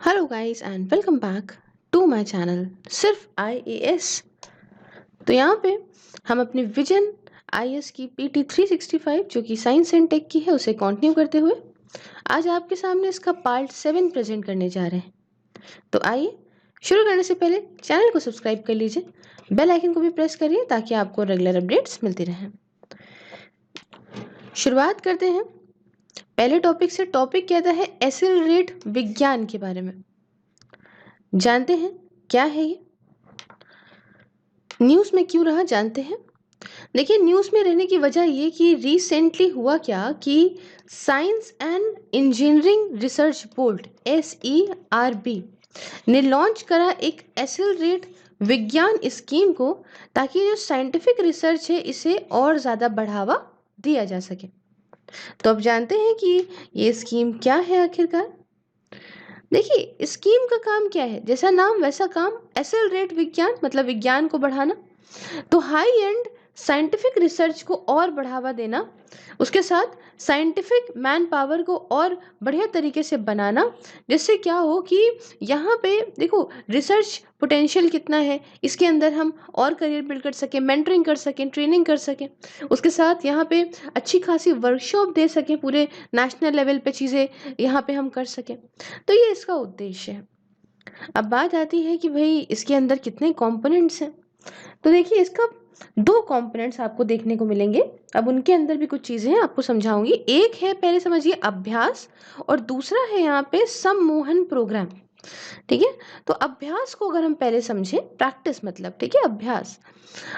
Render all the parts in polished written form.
Hello guys and welcome back to my channel सिर्फ IAS. तो यहाँ पे हम अपनी विजन आईएएस की पीटी 365 जो कि साइंस एंड टेक की है उसे कंटिन्यू करते हुए आज आपके सामने इसका पार्ट 7 प्रेजेंट करने जा रहे हैं। तो आइए शुरू करने से पहले चैनल को सब्सक्राइब कर लीजिए, बेल आइकन को भी प्रेस करिए ताकि आपको रेगुलर अपडेट्स मिलती रहें। शुरुआत करते हैं पहले टॉपिक से। टॉपिक कहता है एसिलरेट विज्ञान के बारे में। जानते हैं क्या है ये, न्यूज़ में क्यों रहा, जानते हैं। देखिए, न्यूज़ में रहने की वजह ये कि रिसेंटली हुआ क्या कि science and engineering research board SERB ने लॉन्च करा एक एसिलरेट विज्ञान स्कीम को, ताकि जो साइंटिफिक रिसर्च है इसे और ज़्यादा बढ़ावा दिया जा सके। तो अब जानते हैं कि ये स्कीम क्या है आखिरकार। देखिए, स्कीम का काम क्या है, जैसा नाम वैसा काम। एसेलरेट विज्ञान मतलब विज्ञान को बढ़ाना, तो हाई एंड साइंटिफिक रिसर्च को और बढ़ावा देना, उसके साथ साइंटिफिक मैन पावर को और बढ़िया तरीके से बनाना, जिससे क्या हो कि यहाँ पे देखो रिसर्च पोटेंशियल कितना है, इसके अंदर हम और करियर बिल्ड कर सकें, मेंटरिंग कर सकें, ट्रेनिंग कर सकें, उसके साथ यहाँ पे अच्छी खासी वर्कशॉप दे सकें, पूरे नेशनल लेवल पे चीज़ें यहाँ पे हम कर सकें। तो ये इसका उद्देश्य है। अब बात आती है कि भाई इसके अंदर कितने कंपोनेंट्स हैं। तो देखिए, इसका दो कंपोनेंट्स आपको देखने को मिलेंगे। अब उनके अंदर भी कुछ चीजें हैं, आपको समझाऊंगी। एक है, पहले समझिए, अभ्यास, और दूसरा है यहाँ पे सम्मोहन प्रोग्राम। ठीक है, तो अभ्यास को अगर हम पहले समझें, प्रैक्टिस मतलब, ठीक है, अभ्यास।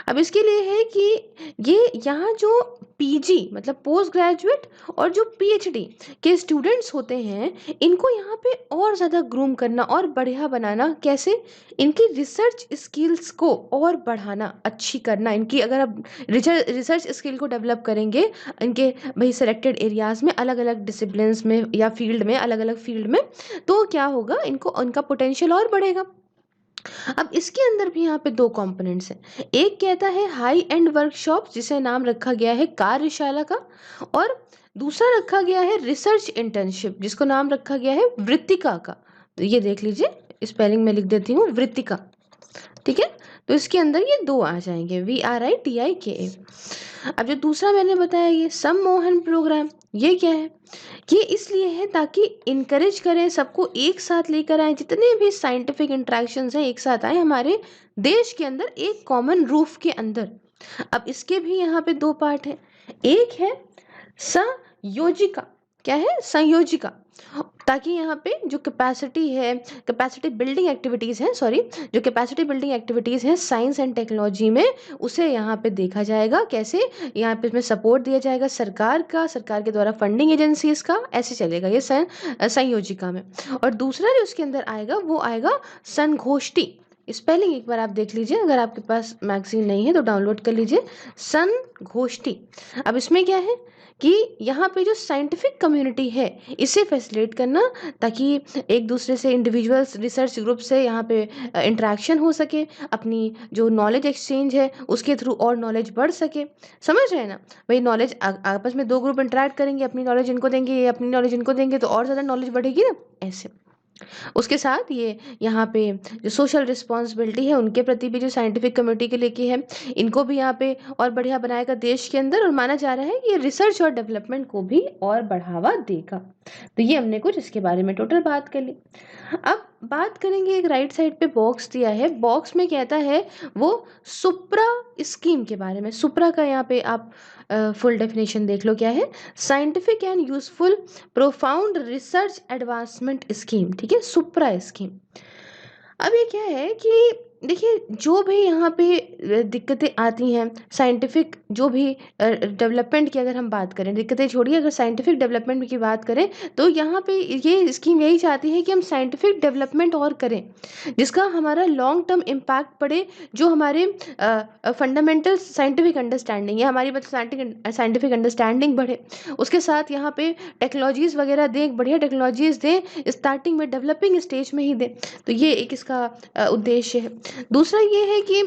अब इसके लिए है कि ये यहाँ जो पीजी मतलब पोस्ट ग्रेजुएट और जो पीएचडी के स्टूडेंट्स होते हैं, इनको यहाँ पे और ज़्यादा ग्रूम करना और बढ़िया बनाना। कैसे? इनकी रिसर्च स्किल्स को और बढ़ाना, अच्छी करना। इनकी अगर आप रिसर्च स्किल को डेवलप करेंगे इनके भाई सेलेक्टेड एरियाज में, अलग अलग डिसिप्लिन्स में या फील्ड में, अलग अलग फील्ड में, तो क्या होगा, इनको उनका पोटेंशियल और बढ़ेगा। अब इसके अंदर भी यहाँ पे दो कंपोनेंट्स हैं। एक कहता है हाई एंड वर्कशॉप, जिसे नाम रखा गया है कार्यशाला का, और दूसरा रखा गया है रिसर्च इंटर्नशिप, जिसको नाम रखा गया है वृत्तिका का। तो ये देख लीजिए, स्पेलिंग में लिख देती हूँ, वृत्तिका। ठीक है, तो इसके अंदर ये दो आ जाएंगे, VRITIKA। अब जो दूसरा मैंने बताया, ये सम्मोहन प्रोग्राम, ये क्या है? ये इसलिए है ताकि इनकरेज करें, सबको एक साथ लेकर आए, जितने भी साइंटिफिक इंटरेक्शंस हैं एक साथ आए हमारे देश के अंदर, एक कॉमन रूफ के अंदर। अब इसके भी यहाँ पे दो पार्ट हैं। एक है संयोजिका। क्या है? संयोजिका। ताकि यहाँ पे जो कैपेसिटी है, कैपेसिटी बिल्डिंग एक्टिविटीज़ हैं, सॉरी, जो कैपेसिटी बिल्डिंग एक्टिविटीज़ हैं साइंस एंड टेक्नोलॉजी में, उसे यहाँ पे देखा जाएगा। कैसे? यहाँ पे इसमें सपोर्ट दिया जाएगा सरकार का, सरकार के द्वारा फंडिंग एजेंसीज का, ऐसे चलेगा ये संयोजिका में। और दूसरा जो उसके अंदर आएगा वो आएगा संगोष्ठी। स्पेलिंग एक बार आप देख लीजिए, अगर आपके पास मैगजीन नहीं है तो डाउनलोड कर लीजिए, संगोष्ठी। अब इसमें क्या है कि यहाँ पे जो साइंटिफिक कम्युनिटी है इसे फैसिलिटेट करना, ताकि एक दूसरे से, इंडिविजुअल्स, रिसर्च ग्रुप से यहाँ पे इंटरेक्शन हो सके, अपनी जो नॉलेज एक्सचेंज है उसके थ्रू और नॉलेज बढ़ सके। समझ रहे हैं ना भाई? नॉलेज आपस में दो ग्रुप इंटरेक्ट करेंगे, अपनी नॉलेज इनको देंगे, ये अपनी नॉलेज इनको देंगे, तो और ज़्यादा नॉलेज बढ़ेगी ना, ऐसे। उसके साथ ये यहाँ पे जो सोशल रिस्पॉन्सिबिलिटी है उनके प्रति भी, जो साइंटिफिक कम्युनिटी के लेके है, इनको भी यहाँ पे और बढ़िया बनाएगा देश के अंदर, और माना जा रहा है कि ये रिसर्च और डेवलपमेंट को भी और बढ़ावा देगा। तो ये हमने कुछ इसके बारे में टोटल बात कर ली। अब बात करेंगे, एक राइट साइड पे बॉक्स दिया है, बॉक्स में कहता है वो सुप्रा स्कीम के बारे में। सुप्रा का यहाँ पे आप फुल डेफिनेशन देख लो, क्या है? Scientific and useful profound research advancement scheme. ठीक है, सुप्रा स्कीम। अब ये क्या है कि देखिए, जो भी यहाँ पे दिक्कतें आती हैं साइंटिफिक, जो भी डेवलपमेंट की अगर हम बात करें, दिक्कतें छोड़िए, अगर साइंटिफिक डेवलपमेंट की बात करें, तो यहाँ पे ये स्कीम यही चाहती है कि हम साइंटिफिक डेवलपमेंट और करें, जिसका हमारा लॉन्ग टर्म इम्पैक्ट पड़े, जो हमारे फंडामेंटल साइंटिफिक अंडरस्टैंडिंग है, हमारी मतलब साइंटिफिक अंडरस्टैंडिंग बढ़े। उसके साथ यहाँ पे टेक्नोलॉजीज़ वगैरह दें, बढ़िया टेक्नोलॉजीज़ दें, स्टार्टिंग में, डेवलपिंग स्टेज में ही दें। तो ये एक इसका उद्देश्य है। दूसरा ये है कि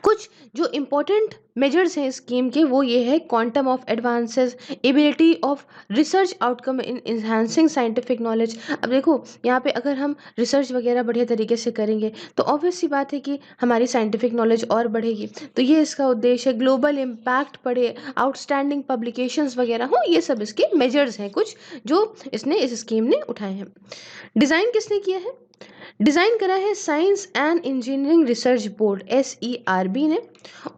कुछ जो इम्पोर्टेंट मेजर्स हैं स्कीम के वो ये है quantum of advances, ability of research outcome in enhancing scientific knowledge. अब देखो यहाँ पे अगर हम रिसर्च वगैरह बढ़िया तरीके से करेंगे तो ऑब्वियस सी बात है कि हमारी साइंटिफिक नॉलेज और बढ़ेगी, तो ये इसका उद्देश्य है। ग्लोबल इम्पैक्ट पड़े, आउटस्टैंडिंग पब्लिकेशंस वगैरह हो, ये सब इसके मेजर्स हैं कुछ जो इसने इस स्कीम ने उठाए हैं। डिज़ाइन किसने किया है? डिज़ाइन करा है science and engineering research board SERB ने।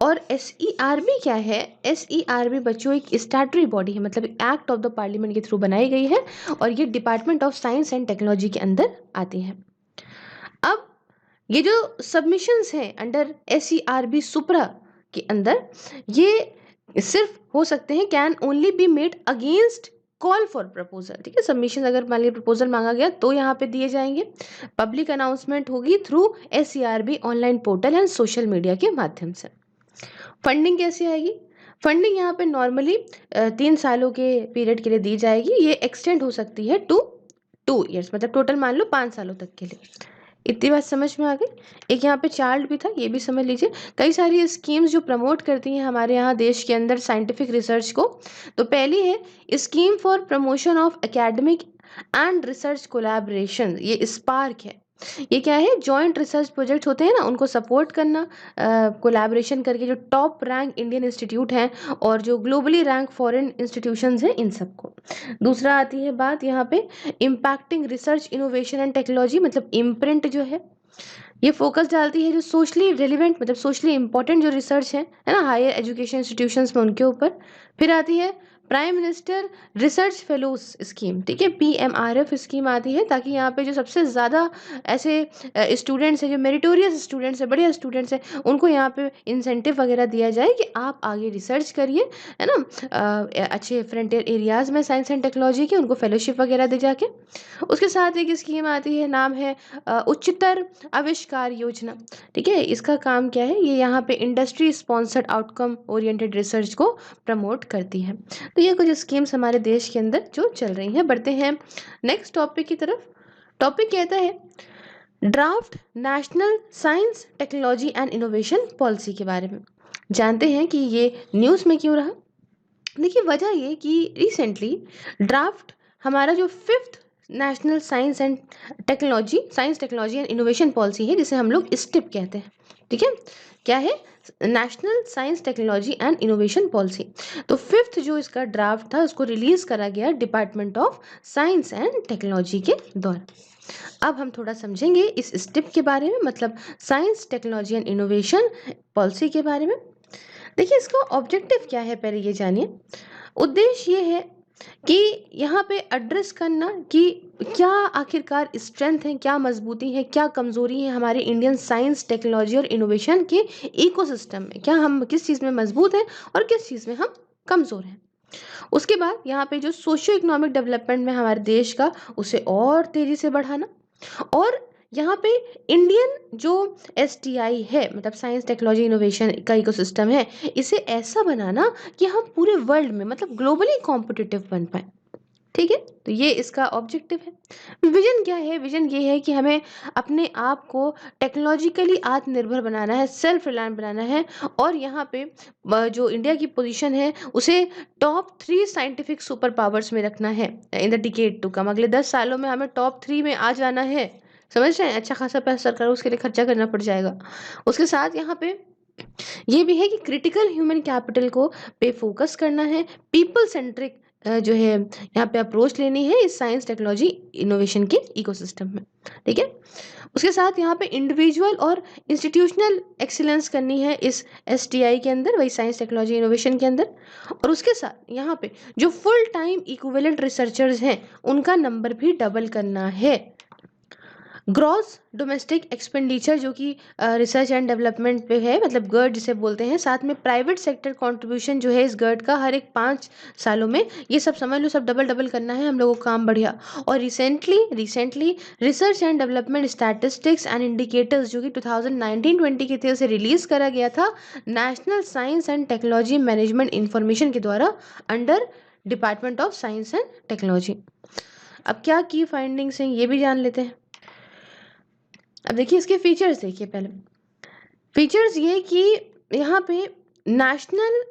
और SERB क्या है? SERB बच्चों एक स्टैट्यूटरी बॉडी है, मतलब एक्ट ऑफ द पार्लियामेंट के थ्रू बनाई गई है और ये department of science and technology के अंदर आती है। अब ये जो सबमिशंस हैं अंडर SERB सुप्रा के अंदर, ये सिर्फ हो सकते हैं, can only be made against call for proposal. ठीक है, सबमिशन अगर मान लीजिए प्रपोजल मांगा गया तो यहाँ पे दिए जाएंगे। पब्लिक अनाउंसमेंट होगी through SERB online portal and social media के माध्यम से। फंडिंग कैसे आएगी? फंडिंग यहाँ पे नॉर्मली 3 सालों के पीरियड के लिए दी जाएगी, ये एक्सटेंड हो सकती है टू 2 ईयर्स, मतलब टोटल मान लो 5 सालों तक के लिए। इतनी बात समझ में आ गई? एक यहाँ पे चार्ट भी था, ये भी समझ लीजिए। कई सारी स्कीम्स जो प्रमोट करती हैं हमारे यहाँ देश के अंदर साइंटिफिक रिसर्च को। तो पहली है scheme for promotion of academic and research collaboration, ये स्पार्क है। ये क्या है? जॉइंट रिसर्च प्रोजेक्ट होते हैं ना, उनको सपोर्ट करना कोलैबोरेशन करके, जो टॉप रैंक इंडियन इंस्टीट्यूट हैं और जो ग्लोबली रैंक फॉरेन इंस्टीट्यूशंस हैं, इन सबको। दूसरा आती है बात यहाँ पे impacting research innovation and technology, मतलब इम्प्रिंट जो है ये फोकस डालती है जो सोशली रेलिवेंट, मतलब सोशली इंपॉर्टेंट जो रिसर्च है ना, हायर एजुकेशन इंस्टीट्यूशंस में, उनके ऊपर। फिर आती है prime minister research fellows scheme. ठीक है, PMRF स्कीम आती है ताकि यहाँ पे जो सबसे ज़्यादा ऐसे स्टूडेंट्स हैं, जो मेरिटोरियस स्टूडेंट्स हैं, बढ़िया स्टूडेंट्स हैं, उनको यहाँ पे इंसेंटिव वगैरह दिया जाए कि आप आगे रिसर्च करिए, है ना, अच्छे फ्रंटियर एरियाज़ में साइंस एंड टेक्नोलॉजी के, उनको फेलोशिप वगैरह दे जाके। उसके साथ एक स्कीम आती है, नाम है उच्चतर आविष्कार योजना। ठीक है, इसका काम क्या है? ये यहाँ पे industry sponsored outcome oriented research को प्रमोट करती है। तो ये कुछ स्कीम्स हमारे देश के अंदर जो चल रही हैं। बढ़ते हैं नेक्स्ट टॉपिक की तरफ। टॉपिक कहता है draft national science technology and innovation policy के बारे में। जानते हैं कि ये न्यूज़ में क्यों रहा। देखिए, वजह ये कि रिसेंटली ड्राफ्ट हमारा जो 5th national science and technology and innovation policy है, जिसे हम लोग स्टिप कहते हैं। ठीक है, क्या है? National science technology and innovation policy. तो 5th जो इसका ड्राफ्ट था उसको रिलीज करा गया department of science and technology के द्वारा। अब हम थोड़ा समझेंगे इस स्टिप के बारे में, मतलब science technology and innovation policy के बारे में। देखिए, इसका ऑब्जेक्टिव क्या है, पहले ये जानिए। उद्देश्य ये है कि यहाँ पे एड्रेस करना कि क्या आखिरकार स्ट्रेंथ है, क्या मजबूती है, क्या कमजोरी है हमारे इंडियन साइंस टेक्नोलॉजी और इनोवेशन के इकोसिस्टम में। क्या हम किस चीज़ में मजबूत हैं और किस चीज़ में हम कमज़ोर हैं। उसके बाद यहाँ पे जो सोशियो इकोनॉमिक डेवलपमेंट में हमारे देश का, उसे और तेज़ी से बढ़ाना। और यहाँ पे इंडियन जो STI है, मतलब साइंस टेक्नोलॉजी इनोवेशन का इकोसिस्टम है, इसे ऐसा बनाना कि हम पूरे वर्ल्ड में, मतलब ग्लोबली कॉम्पिटिटिव बन पाए। ठीक है, तो ये इसका ऑब्जेक्टिव है। विजन क्या है? विजन ये है कि हमें अपने आप को टेक्नोलॉजिकली आत्मनिर्भर बनाना है, सेल्फ रिलायंट बनाना है। और यहाँ पे जो इंडिया की पोजीशन है उसे टॉप 3 साइंटिफिक सुपर पावर्स में रखना है in the decade to come. अगले 10 सालों में हमें टॉप 3 में आ जाना है। समझ रहे हैं? अच्छा खासा पैसा सरकार उसके लिए खर्चा करना पड़ जाएगा। उसके साथ यहाँ पे ये भी है कि क्रिटिकल ह्यूमन कैपिटल को पे फोकस करना है, पीपल सेंट्रिक जो है यहाँ पे अप्रोच लेनी है इस साइंस टेक्नोलॉजी इनोवेशन के इकोसिस्टम में। ठीक है, उसके साथ यहाँ पे इंडिविजुअल और इंस्टीट्यूशनल एक्सीलेंस करनी है इस STI के अंदर, वही साइंस टेक्नोलॉजी इनोवेशन के अंदर। और उसके साथ यहाँ पे जो फुल टाइम इक्विवेलेंट रिसर्चर्स हैं उनका नंबर भी डबल करना है। ग्रॉस डोमेस्टिक एक्सपेंडिचर जो कि रिसर्च एंड डेवलपमेंट पे है, मतलब GERD जिसे बोलते हैं, साथ में प्राइवेट सेक्टर कंट्रीब्यूशन जो है इस GERD का हर एक 5 सालों में, ये सब समझ लो, सब डबल डबल करना है हम लोगों को काम, बढ़िया। और recently research and development statistics and indicators जो कि 2019-20 की तरफ से रिलीज करा गया था national science and technology management information के द्वारा under department of science and technology. अब क्या की फाइंडिंग्स हैं ये भी जान लेते हैं। अब देखिए इसके फीचर्स, देखिए पहले फीचर्स ये कि यहाँ पे national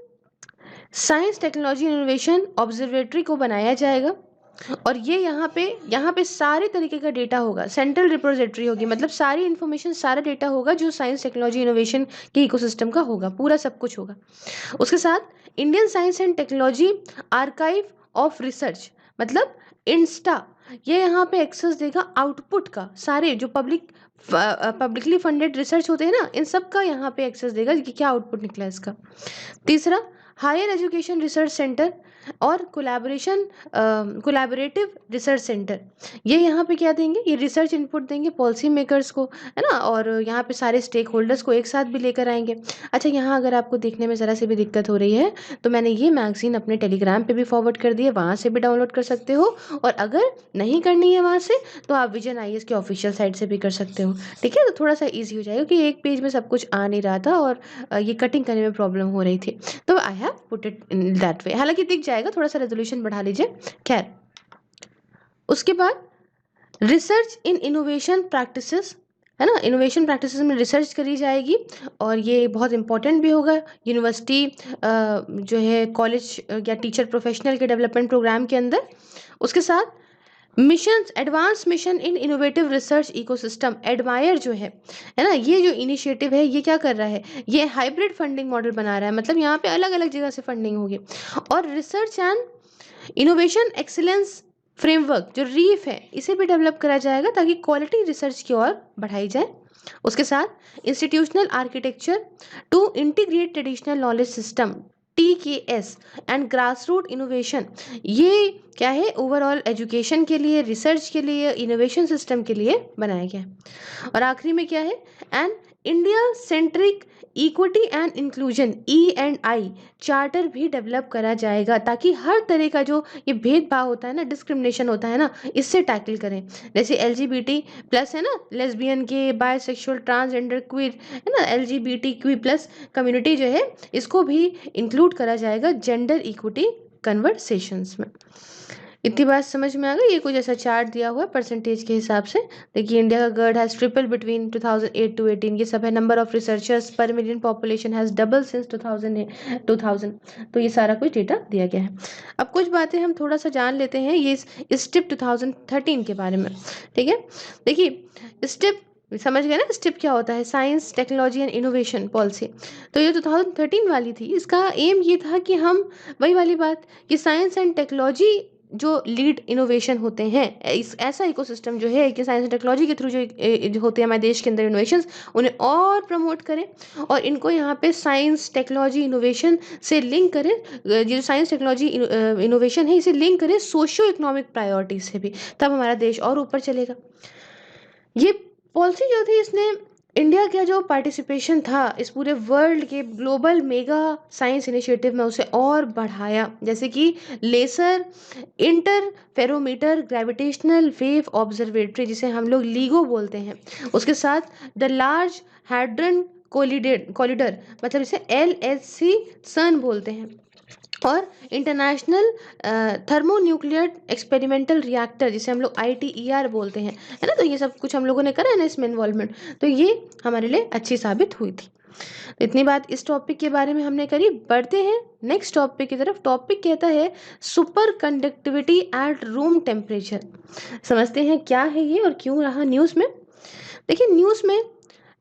science technology innovation observatory को बनाया जाएगा और ये यहाँ पे सारे तरीके का डेटा होगा, सेंट्रल रिपोजिटरी होगी, मतलब सारी इन्फॉर्मेशन, सारा डेटा होगा जो साइंस टेक्नोलॉजी इनोवेशन के इकोसिस्टम का होगा, पूरा सब कुछ होगा। उसके साथ Indian science and technology archive of research, मतलब इंस्टा, ये यहाँ पे एक्सेस देगा आउटपुट का, सारे जो पब्लिकली फंडेड रिसर्च होते हैं ना, इन सब का यहाँ पे एक्सेस देगा कि क्या आउटपुट निकला है इसका। तीसरा, हायर एजुकेशन रिसर्च सेंटर और कोलैबोरेटिव रिसर्च सेंटर, ये यहाँ पे क्या देंगे, ये रिसर्च इनपुट देंगे पॉलिसी मेकर्स को, है ना, और यहाँ पे सारे स्टेक होल्डर्स को एक साथ भी लेकर आएंगे। अच्छा, यहाँ अगर आपको देखने में ज़रा सी भी दिक्कत हो रही है तो मैंने ये मैगजीन अपने टेलीग्राम पे भी फॉरवर्ड कर दी है, वहाँ से भी डाउनलोड कर सकते हो, और अगर नहीं करनी है वहाँ से तो आप विजन IAS के ऑफिशियल साइट से भी कर सकते हो। ठीक है, तो थोड़ा सा ईजी हो जाएगा कि एक पेज में सब कुछ आ नहीं रहा था और ये कटिंग करने में प्रॉब्लम हो रही थी, तो I have put it in that way. हालांकि दिख जाएगा, थोड़ा सा रेजोल्यूशन बढ़ा लीजिए। खैर, उसके बाद रिसर्च इन इनोवेशन प्रैक्टिसेस, है ना, इनोवेशन प्रैक्टिसेस में रिसर्च करी जाएगी और ये बहुत इंपॉर्टेंट भी होगा यूनिवर्सिटी जो है, कॉलेज या टीचर प्रोफेशनल के डेवलपमेंट प्रोग्राम के अंदर। उसके साथ mission, advance mission in innovative research ecosystem, admire जो है ना, ये जो इनिशिएटिव है ये क्या कर रहा है, ये हाइब्रिड फंडिंग मॉडल बना रहा है, मतलब यहाँ पे अलग अलग जगह से फंडिंग होगी। और research and innovation excellence framework जो रीफ है, इसे भी डेवलप करा जाएगा ताकि क्वालिटी रिसर्च की ओर बढ़ाई जाए। उसके साथ institutional architecture to integrate traditional knowledge system TKS and grass root innovation, ये क्या है, ओवरऑल एजुकेशन के लिए, रिसर्च के लिए, इनोवेशन सिस्टम के लिए बनाया गया है। और आखिरी में क्या है, and India centric equity and inclusion E&I charter भी डेवलप करा जाएगा ताकि हर तरह का जो ये भेदभाव होता है ना, डिस्क्रिमिनेशन होता है ना, इससे टैकल करें। जैसे LGBT+ है ना, लेस्बियन, के, बायसेक्सुअल, ट्रांसजेंडर, क्वीर, है ना, LGBTQ+ कम्युनिटी जो है, इसको भी इंक्लूड करा जाएगा जेंडर इक्विटी कन्वर्सेशंस में। इतनी बात समझ में आ गई। ये कुछ ऐसा चार्ट दिया हुआ है परसेंटेज के हिसाब से। देखिए, इंडिया का गर्ड हैज़ ट्रिपल बिटवीन 2008 to 18, ये सब है। नंबर ऑफ रिसर्चर्स पर million population has double since 2000। तो ये सारा कुछ डेटा दिया गया है। अब कुछ बातें हम थोड़ा सा जान लेते हैं ये स्टेप 2013 के बारे में। ठीक है, देखिए स्टेप समझ गए ना, स्टेप क्या होता है, science technology and innovation policy. तो ये 2013 वाली थी, इसका एम ये था कि हम, वही वाली बात कि साइंस एंड टेक्नोलॉजी जो लीड इनोवेशन होते हैं, इस ऐसा इकोसिस्टम जो है कि साइंस एंड टेक्नोलॉजी के थ्रू जो होते हैं हमारे देश के अंदर इनोवेशंस, उन्हें और प्रमोट करें और इनको यहाँ पे साइंस टेक्नोलॉजी इनोवेशन से लिंक करें। जो साइंस टेक्नोलॉजी इनोवेशन है, इसे लिंक करें सोशियो इकोनॉमिक प्रायोरिटीज से भी, तब हमारा देश और ऊपर चलेगा। ये पॉलिसी जो थी, इसने इंडिया का जो पार्टिसिपेशन था इस पूरे वर्ल्ड के ग्लोबल मेगा साइंस इनिशिएटिव में, उसे और बढ़ाया। जैसे कि laser interferometer gravitational wave observatory, जिसे हम लोग LIGO बोलते हैं। उसके साथ द लार्ज हैड्रन कोलिडर, मतलब इसे LHC सन बोलते हैं। और इंटरनेशनल थर्मोन्यूक्लियर एक्सपेरिमेंटल रिएक्टर, जिसे हम लोग ITER बोलते हैं, है ना। तो ये सब कुछ हम लोगों ने करा है ना इसमें इन्वॉल्वमेंट, तो ये हमारे लिए अच्छी साबित हुई थी। तो इतनी बात इस टॉपिक के बारे में हमने करी। बढ़ते हैं नेक्स्ट टॉपिक की तरफ। टॉपिक कहता है super conductivity at room temperature. समझते हैं क्या है ये और क्यों रहा न्यूज़ में। देखिए, न्यूज़ में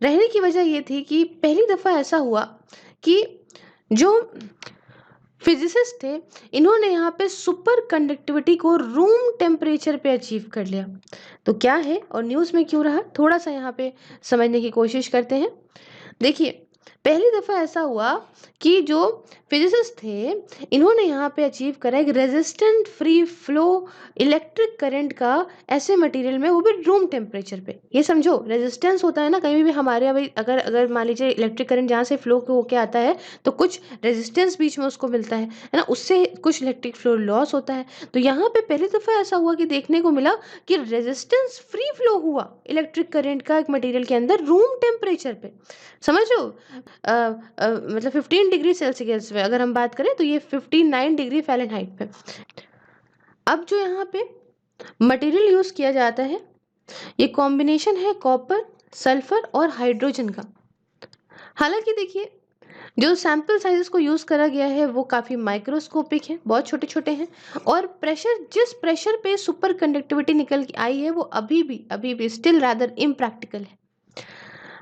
रहने की वजह ये थी कि पहली दफ़ा ऐसा हुआ कि जो फिजिसिस्ट थे, इन्होंने यहाँ पे सुपर कंडक्टिविटी को रूम टेम्परेचर पे अचीव कर लिया। तो क्या है और न्यूज़ में क्यों रहा, थोड़ा सा यहाँ पे समझने की कोशिश करते हैं। देखिए, पहली दफ़ा ऐसा हुआ कि जो फिजिसिस्ट थे, इन्होंने यहाँ पे अचीव करा एक resistant free flow electric current का ऐसे मटेरियल में, वो भी रूम टेम्परेचर पे। ये समझो, रेजिस्टेंस होता है ना कहीं भी हमारे, अभी अगर मान लीजिए इलेक्ट्रिक करंट जहाँ से फ्लो होके आता है तो कुछ रेजिस्टेंस बीच में उसको मिलता है ना, उससे कुछ इलेक्ट्रिक फ्लो लॉस होता है। तो यहाँ पे पहली दफ़ा ऐसा हुआ कि देखने को मिला कि रेजिस्टेंस फ्री फ्लो हुआ इलेक्ट्रिक करंट का एक मटेरियल के अंदर रूम टेम्परेचर पे। समझो, मतलब 15 डिग्री सेल्सियस पे अगर हम बात करें तो ये 59 डिग्री फ़ारेनहाइट पे। अब जो यहाँ पे मटेरियल यूज़ किया जाता है, ये कॉम्बिनेशन है कॉपर, सल्फर और हाइड्रोजन का। हालांकि देखिए, जो सैंपल साइजेस को यूज़ करा गया है वो काफ़ी माइक्रोस्कोपिक है, बहुत छोटे-छोटे हैं, और जिस प्रेशर पे सुपर कंडक्टिविटी निकल के आई है वो अभी भी स्टिल रादर इम्प्रैक्टिकल है।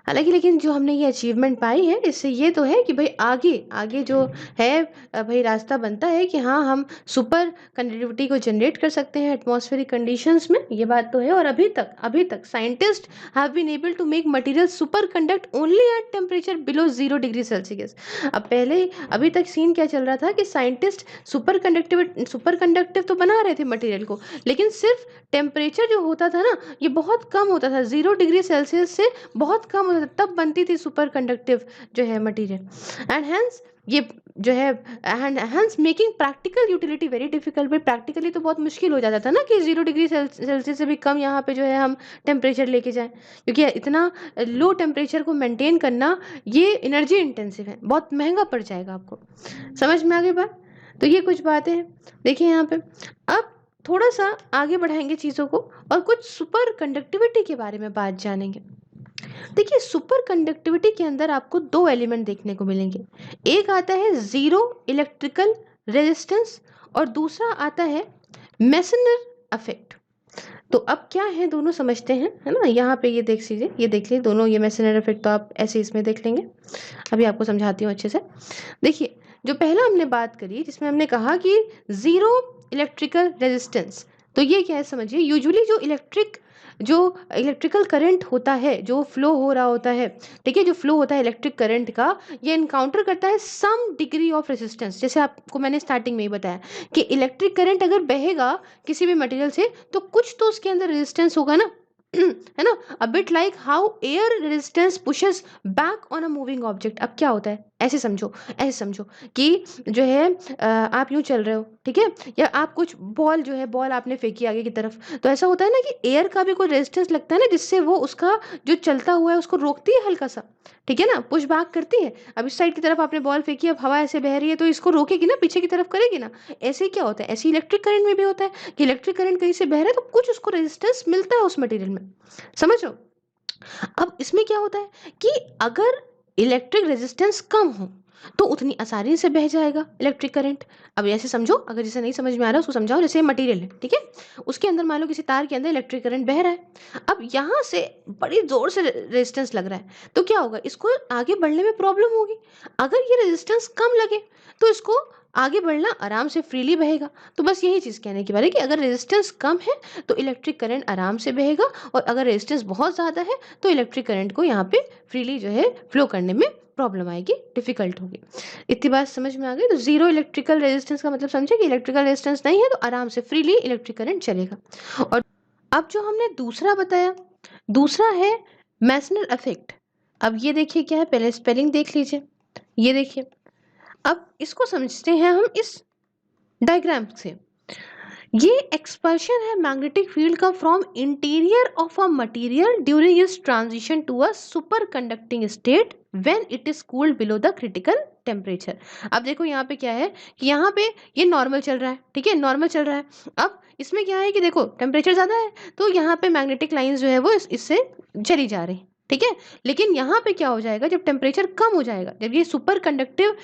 हालाँकि लेकिन जो हमने ये अचीवमेंट पाई है, इससे ये तो है कि भई आगे आगे जो है भई रास्ता बनता है कि हाँ, हम सुपर कंडक्टिविटी को जनरेट कर सकते हैं एटमॉस्फेरिक कंडीशंस में, ये बात तो है। और अभी तक scientist have been able to make material super conduct only at temperature below 0 degree Celsius. अब पहले अभी तक सीन क्या चल रहा था कि साइंटिस्ट सुपर कंडक्टिव तो बना रहे थे मटीरियल को, लेकिन सिर्फ टेम्परेचर जो होता था ना, ये बहुत कम होता था, 0 डिग्री सेल्सियस से बहुत कम होता था, तब बनती थी सुपर कंडक्टिव जो है मटेरियल। एंड हेंस ये जो है and hence making practical utility very difficult. भाई प्रैक्टिकली तो बहुत मुश्किल हो जाता था ना कि 0 डिग्री सेल्सियस से भी कम यहाँ पे जो है हम टेम्परेचर लेके जाएं, क्योंकि इतना लो टेम्परेचर को मेंटेन करना ये एनर्जी इंटेंसिव है, बहुत महंगा पड़ जाएगा आपको। समझ में आ गई बात? तो ये कुछ बातें हैं, देखिए यहाँ पे। अब थोड़ा सा आगे बढ़ाएंगे चीज़ों को और कुछ सुपर कंडक्टिविटी के बारे में बात जानेंगे। देखिए सुपर कंडक्टिविटी के अंदर आपको दो एलिमेंट देखने को मिलेंगे, एक आता है जीरो इलेक्ट्रिकल रेजिस्टेंस और दूसरा आता है मेसनर इफेक्ट। तो अब क्या है दोनों समझते हैं, है ना। यहाँ पे ये देख लीजिए, ये देख लीजिए दोनों, ये मेसनर इफेक्ट तो आप ऐसे इसमें देख लेंगे, अभी आपको समझाती हूँ अच्छे से। देखिए जो पहला हमने बात करी जिसमें हमने कहा कि जीरो इलेक्ट्रिकल रेजिस्टेंस, तो ये क्या है समझिए। यूजुअली जो इलेक्ट्रिकल करंट होता है, जो फ्लो हो रहा होता है, ठीक है, जो फ्लो होता है इलेक्ट्रिक करंट का, ये इनकाउंटर करता है सम डिग्री ऑफ रेजिस्टेंस। जैसे आपको मैंने स्टार्टिंग में ही बताया कि इलेक्ट्रिक करंट अगर बहेगा किसी भी मटेरियल से तो कुछ तो उसके अंदर रेजिस्टेंस होगा ना, है ना। A bit like how air resistance pushes back on a moving object. अब क्या होता है, ऐसे समझो कि जो है आप यूं चल रहे हो, ठीक है, या आप कुछ बॉल आपने फेंकी आगे की तरफ, तो ऐसा होता है ना कि एयर का भी कोई रेजिस्टेंस लगता है ना, जिससे वो उसका जो चलता हुआ है उसको रोकती है हल्का सा, ठीक है ना, पुश बैक करती है। अब इस साइड की तरफ आपने बॉल फेंकी, अब हवा ऐसे बह रही है तो इसको रोकेगी ना, पीछे की तरफ करेगी ना। ऐसे ही क्या होता है, ऐसे इलेक्ट्रिक करंट में भी होता है कि इलेक्ट्रिक करंट कहीं से बह रहा है तो कुछ उसको रेजिस्टेंस मिलता है उस मटेरियल में, समझ रहे हो। अब इसमें क्या होता है कि अगर इलेक्ट्रिक रेजिस्टेंस कम हो तो उतनी आसानी से बह जाएगा इलेक्ट्रिक करंट। अब ऐसे समझो, अगर जिसे नहीं समझ में आ रहा उसको समझाओ। जैसे मटेरियल है, ठीक है, उसके अंदर मान लो किसी तार के अंदर इलेक्ट्रिक करंट बह रहा है, अब यहाँ से बड़ी जोर से रेजिस्टेंस लग रहा है, तो क्या होगा, इसको आगे बढ़ने में प्रॉब्लम होगी। अगर ये रेजिस्टेंस कम लगे तो इसको आगे बढ़ना आराम से फ्रीली बहेगा। तो बस यही चीज़ कहने की बात है कि अगर रेजिस्टेंस कम है तो इलेक्ट्रिक करंट आराम से बहेगा, और अगर रेजिस्टेंस बहुत ज़्यादा है तो इलेक्ट्रिक करंट को यहाँ पे फ्रीली जो है फ्लो करने में प्रॉब्लम आएगी, डिफिकल्ट होगी। इतनी बात समझ में आ गई। तो जीरो इलेक्ट्रिकल रेजिस्टेंस का मतलब समझे कि इलेक्ट्रिकल रेजिस्टेंस नहीं है तो आराम से फ्रीली इलेक्ट्रिक करंट चलेगा। और अब जो हमने दूसरा बताया, दूसरा है मैसनर इफेक्ट। अब ये देखिए क्या है, पहले स्पेलिंग देख लीजिए, ये देखिए। अब इसको समझते हैं हम इस डायग्राम से। ये एक्सपल्शन है मैग्नेटिक फील्ड का from interior of a material during its transition to a super conducting state when it is cooled below the critical temperature. अब देखो यहाँ पे क्या है कि यहाँ पे ये नॉर्मल चल रहा है, ठीक है, नॉर्मल चल रहा है। अब इसमें क्या है कि देखो टेम्परेचर ज़्यादा है तो यहाँ पे मैग्नेटिक लाइंस जो है वो इससे चली जा रही, ठीक है। लेकिन यहाँ पे क्या हो जाएगा, जब टेम्परेचर कम हो जाएगा, जब ये सुपर कंडक्टिव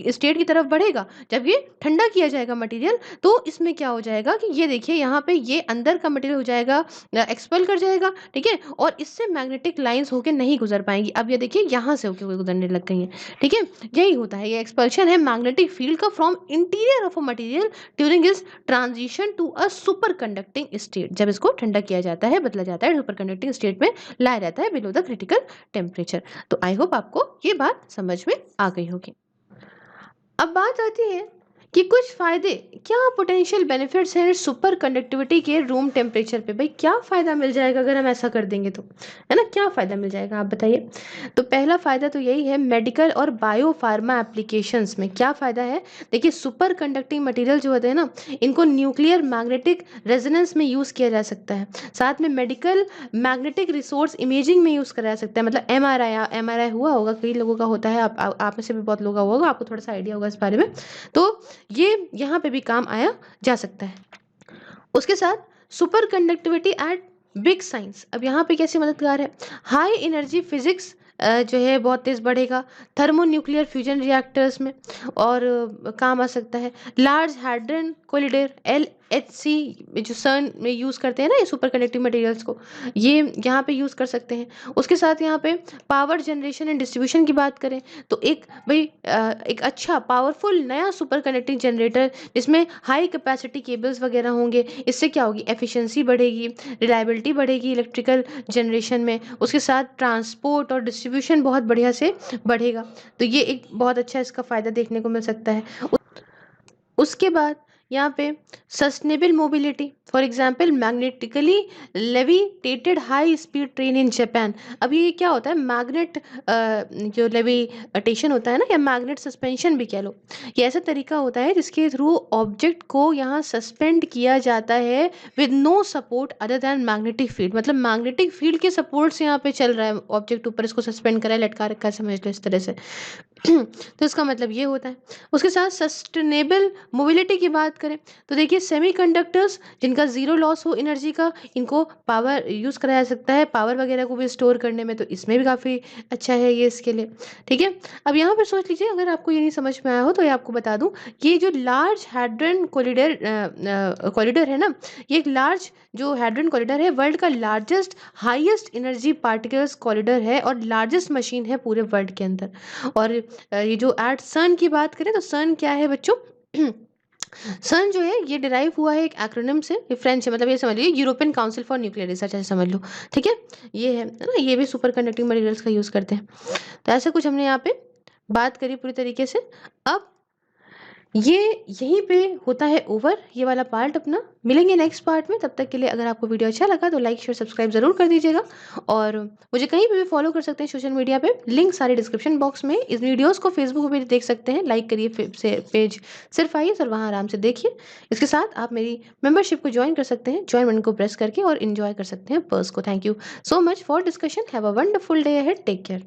स्टेट की तरफ बढ़ेगा, जब ये ठंडा किया जाएगा मटेरियल, तो इसमें क्या हो जाएगा कि ये देखिए यहाँ पे ये अंदर का मटेरियल हो जाएगा, एक्सपेल कर जाएगा, ठीक है, और इससे मैग्नेटिक लाइंस होके नहीं गुजर पाएंगी। अब ये देखिए यहाँ से होके गुजरने लग गई हैं, ठीक है। यही होता है, ये एक्सपल्शन है मैग्नेटिक फील्ड का from interior of a material during is transition to a super conducting state. जब इसको ठंडा किया जाता है, बदला जाता है, सुपर कंडक्टिंग स्टेट में लाया जाता है बिलो द क्रिटिकल टेम्परेचर। तो आई होप आपको ये बात समझ में आ गई होगी। अब बात आती है कि कुछ फायदे, क्या पोटेंशियल बेनिफिट्स हैं सुपर कंडक्टिविटी के रूम टेम्परेचर पे। भाई क्या फ़ायदा मिल जाएगा अगर हम ऐसा कर देंगे तो, है ना, क्या फ़ायदा मिल जाएगा आप बताइए। तो पहला फ़ायदा तो यही है, मेडिकल और बायो फार्मा एप्लीकेशंस में क्या फ़ायदा है। देखिए सुपर कंडक्टिंग मटेरियल जो होते हैं ना, इनको न्यूक्लियर मैग्नेटिक रेजोनेंस में यूज़ किया जा सकता है, साथ में मेडिकल मैग्नेटिक रिसोर्स इमेजिंग में यूज़ करा जा सकता है। मतलब एमआरआई हुआ होगा, कई लोगों का होता है, आप में से भी बहुत लोगों का होगा, आपको थोड़ा सा आइडिया होगा इस बारे में। तो ये यहाँ पे भी काम आया जा सकता है। उसके साथ super conductivity eight big science, अब यहाँ पे कैसे मददगार है, हाई एनर्जी फिजिक्स जो है बहुत तेज़ बढ़ेगा। थर्मोन्यूक्लियर फ्यूजन रिएक्टर्स में और काम आ सकता है। लार्ज हैड्रन कोलिडर LHC जो सन में यूज़ करते हैं ना ये सुपर कंडक्टिव मटेरियल्स को, ये यहाँ पे यूज़ कर सकते हैं। उसके साथ यहाँ पे पावर जनरेशन एंड डिस्ट्रीब्यूशन की बात करें तो एक भाई एक अच्छा पावरफुल नया सुपर कंडक्टिंग जनरेटर जिसमें हाई कैपेसिटी केबल्स वगैरह होंगे, इससे क्या होगी, एफिशिएंसी बढ़ेगी, रिलायबिलिटी बढ़ेगी इलेक्ट्रिकल जनरेशन में, उसके साथ ट्रांसपोर्ट और डिस्ट्रीब्यूशन बहुत बढ़िया से बढ़ेगा। तो ये एक बहुत अच्छा इसका फ़ायदा देखने को मिल सकता है। उसके बाद यहाँ पे sustainable mobility, for example magnetically levitated high speed train in Japan. अब ये क्या होता है, मैग्नेट जो लेविटेशन होता है ना, या मैग्नेट सस्पेंशन भी कह लो, ये ऐसा तरीका होता है जिसके थ्रू ऑब्जेक्ट को यहाँ सस्पेंड किया जाता है with no support other than magnetic field. मतलब मैग्नेटिक फील्ड के सपोर्ट से यहाँ पे चल रहा है ऑब्जेक्ट, ऊपर इसको सस्पेंड करा है, लटका रखा है, समझ लो इस तरह से। तो इसका मतलब ये होता है। उसके साथ सस्टेनेबल मोबिलिटी की बात करें तो देखिए सेमीकंडक्टर्स जिनका ज़ीरो लॉस हो एनर्जी का, इनको पावर यूज़ कराया जा सकता है, पावर वगैरह को भी स्टोर करने में, तो इसमें भी काफ़ी अच्छा है ये इसके लिए। ठीक है, अब यहाँ पर सोच लीजिए, अगर आपको ये नहीं समझ में आया हो तो ये आपको बता दूँ, ये जो लार्ज हैड्रन कॉरिडोर है ना, ये एक लार्ज जो हैड्रन कॉरिडोर है वर्ल्ड का largest highest energy particles corridor है और लार्जेस्ट मशीन है पूरे वर्ल्ड के अंदर। और ये जो एट सन की बात करें तो सन क्या है बच्चों, सन जो है ये डिराइव हुआ है एक एक्रोनिम से, ये फ्रेंच है, मतलब ये समझ लीजिए European council for nuclear research, ऐसे समझ लो। ठीक है, ये है ना, ये भी सुपर कंडक्टिंग मटेरियल्स का यूज़ करते हैं। तो ऐसे कुछ हमने यहाँ पे बात करी पूरी तरीके से। अब ये यहीं पे होता है ओवर ये वाला पार्ट अपना। मिलेंगे नेक्स्ट पार्ट में, तब तक के लिए अगर आपको वीडियो अच्छा लगा तो लाइक शेयर सब्सक्राइब ज़रूर कर दीजिएगा। और मुझे कहीं पे भी फॉलो कर सकते हैं सोशल मीडिया पे, लिंक सारे डिस्क्रिप्शन बॉक्स में। इस वीडियोस को फेसबुक पे भी देख सकते हैं, लाइक करिए पेज, सिर्फ आइए सर वहाँ आराम से देखिए। इसके साथ आप मेरी मेंबरशिप को ज्वाइन कर सकते हैं, ज्वाइन बटन को प्रेस करके, और इन्जॉय कर सकते हैं पर्स को। Thank you so much for discussion, have a wonderful day ahead, take care.